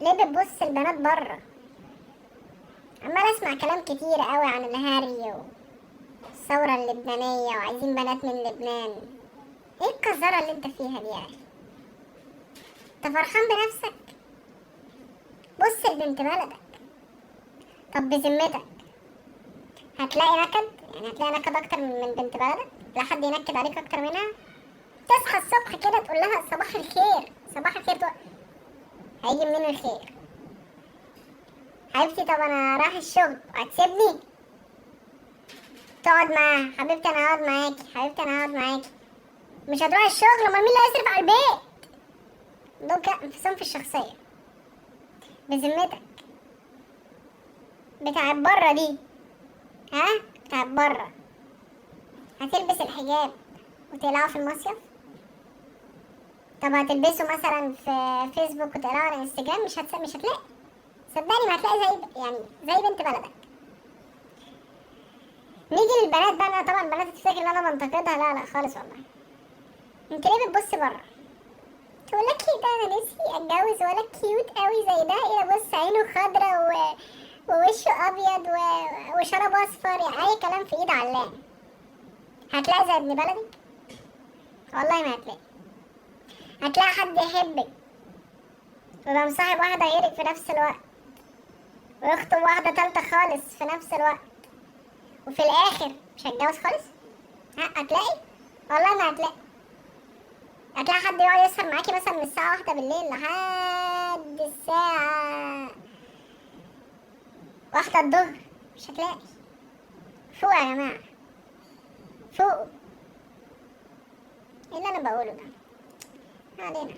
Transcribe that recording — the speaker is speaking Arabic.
ليه بتبص البنات بره؟ عمال اسمع كلام كتير قوي عن الهري والثورة اللبنانية وعايزين بنات من لبنان. ايه القذرة اللي انت فيها دي يا اخي؟ انت فرحان بنفسك؟ بص لبنت بلدك. طب بذمتك هتلاقي نكد؟ يعني هتلاقي نكد اكتر من بنت بلدك؟ لا حد ينكد عليك اكتر منها؟ تصحى الصبح كده تقول لها صباح الخير، صباح الخير، تقول هيجي منين الخير؟ حبيبتي طب انا رايح الشغل هتسيبني؟ تقعد معاها، حبيبتي انا هقعد معاكي، حبيبتي انا هقعد معاكي. مش هتروح الشغل، امال مين اللي هيصرف على البيت؟ دول كده انفصام في الشخصية. بذمتك بتاعت بره دي، ها؟ بتاعت بره هتلبس الحجاب وتقلعه في المصيف؟ طب هتلبسه مثلا في فيسبوك وتقلعه على انستجرام؟ مش هتلاقي. صدقني ما هتلاقي يعني زي بنت بلدك. نيجي للبنات بقى. انا طبعا البنات تفتكر ان انا بنتقدها، لا لا خالص والله. انت ليه بتبص بره؟ تقول لك ايه ده، انا نفسي اتجوز ولا كيوت قوي زي ده، ايه ده، بص عينه خضرا ووشه ابيض وشرب اصفر، يعني اي كلام في ايد علام. هتلاقي زي ابن بلدي؟ والله ما هتلاقي. هتلاقي حد يحبك ويبقى مصاحب واحدة غيرك في نفس الوقت، ويخطب واحدة تالتة خالص في نفس الوقت، وفي الآخر مش هتجوز خالص؟ ها هتلاقي؟ والله ما هتلاقي. هتلاقي حد يقعد يسهر معاكي مثلا من الساعة 1 بالليل لحد الساعة 1 الظهر؟ مش هتلاقي. فوق يا جماعة، فوق. ايه اللي انا بقوله ده؟ ما علينا.